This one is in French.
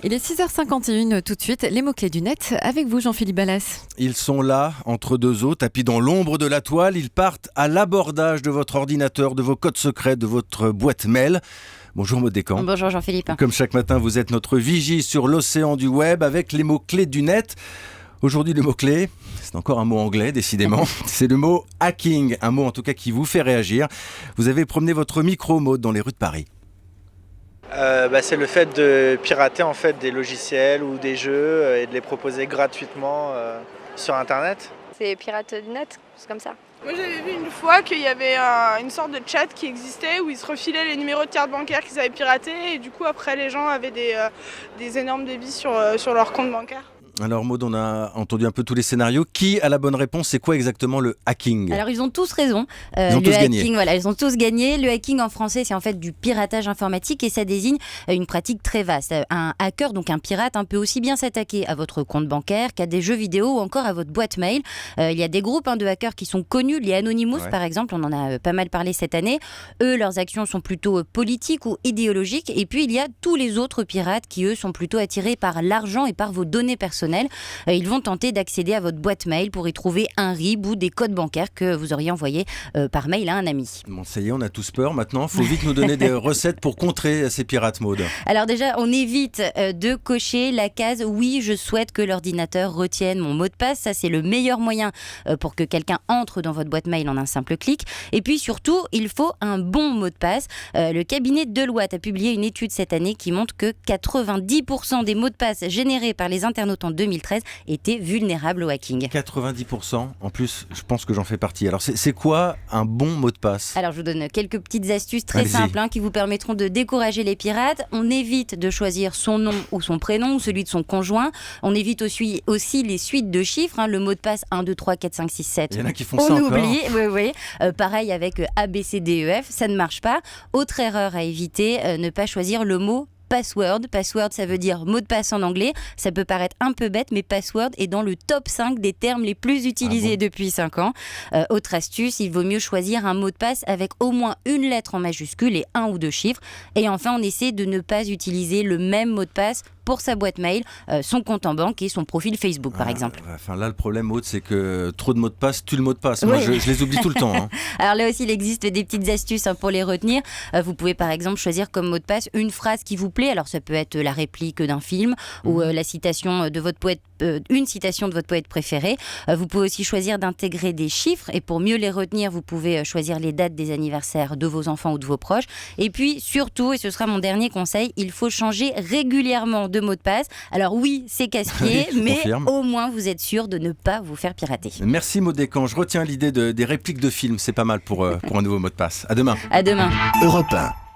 Il est 6h51 tout de suite, les mots-clés du net avec vous Jean-Philippe Ballas. Ils sont là, entre deux eaux, tapis dans l'ombre de la toile. Ils partent à l'abordage de votre ordinateur, de vos codes secrets, de votre boîte mail. Bonjour Maud Descamps. Bonjour Jean-Philippe. Comme chaque matin, vous êtes notre vigie sur l'océan du web avec les mots-clés du net. Aujourd'hui, le mot-clé, c'est encore un mot anglais, décidément. C'est le mot hacking, un mot en tout cas qui vous fait réagir. Vous avez promené votre micro, Maud, dans les rues de Paris. C'est le fait de pirater en fait, des logiciels ou des jeux et de les proposer gratuitement sur Internet. C'est pirate du net, c'est comme ça. Moi j'avais vu une fois qu'il y avait une sorte de chat qui existait où ils se refilaient les numéros de carte bancaire qu'ils avaient piratés et du coup après les gens avaient des énormes débits sur leur compte bancaire. Alors Maud, on a entendu un peu tous les scénarios. Qui a la bonne réponse? C'est quoi exactement le hacking? Alors ils ont tous raison. Ils ont tous gagné. Voilà, ils ont tous gagné. Le hacking en français, c'est en fait du piratage informatique et ça désigne une pratique très vaste. Un hacker, donc un pirate, peut aussi bien s'attaquer à votre compte bancaire qu'à des jeux vidéo ou encore à votre boîte mail. Il y a des groupes de hackers qui sont connus, les Anonymous par exemple, on en a pas mal parlé cette année. Eux, leurs actions sont plutôt politiques ou idéologiques. Et puis il y a tous les autres pirates qui eux sont plutôt attirés par l'argent et par vos données personnelles. Ils vont tenter d'accéder à votre boîte mail pour y trouver un RIB ou des codes bancaires que vous auriez envoyés par mail à un ami. Bon, ça y est, on a tous peur maintenant. Il faut vite nous donner des recettes pour contrer ces pirates, Maud. Alors déjà, on évite de cocher la case « Oui, je souhaite que l'ordinateur retienne mon mot de passe ». Ça, c'est le meilleur moyen pour que quelqu'un entre dans votre boîte mail en un simple clic. Et puis surtout, il faut un bon mot de passe. Le cabinet Deloitte a publié une étude cette année qui montre que 90% des mots de passe générés par les internautes en 2013 étaient vulnérables au hacking. 90%, en plus, je pense que j'en fais partie. Alors, c'est quoi un bon mot de passe? Alors, je vous donne quelques petites astuces très simples qui vous permettront de décourager les pirates. On évite de choisir son nom ou son prénom ou celui de son conjoint. On évite aussi les suites de chiffres. Le mot de passe 1, 2, 3, 4, 5, 6, 7. Il y en a qui font ça encore. On oublie, oui. Pareil avec A, B, C, D, E, F, ça ne marche pas. Autre erreur à éviter, ne pas choisir le mot password. Password, ça veut dire mot de passe en anglais. Ça peut paraître un peu bête, mais password est dans le top 5 des termes les plus utilisés depuis 5 ans. Autre astuce, il vaut mieux choisir un mot de passe avec au moins une lettre en majuscule et 1 ou 2 chiffres. Et enfin, on essaie de ne pas utiliser le même mot de passe pour sa boîte mail, son compte en banque et son profil Facebook, par exemple. Enfin, là, le problème, Aude, c'est que trop de mots de passe tue le mot de passe. Moi, je les oublie tout le temps. Alors là aussi, il existe des petites astuces pour les retenir. Vous pouvez, par exemple, choisir comme mot de passe une phrase qui vous plaît. Alors, ça peut être la réplique d'un film ou la citation de votre poète, une citation de votre poète préféré. Vous pouvez aussi choisir d'intégrer des chiffres et pour mieux les retenir, vous pouvez choisir les dates des anniversaires de vos enfants ou de vos proches. Et puis, surtout, et ce sera mon dernier conseil, il faut changer régulièrement de mot de passe. Alors oui, c'est casse-pied, mais au moins vous êtes sûr de ne pas vous faire pirater. Merci Maud Descamps. Je retiens l'idée des répliques de films. C'est pas mal pour un nouveau mot de passe. À demain. À demain. Europe 1.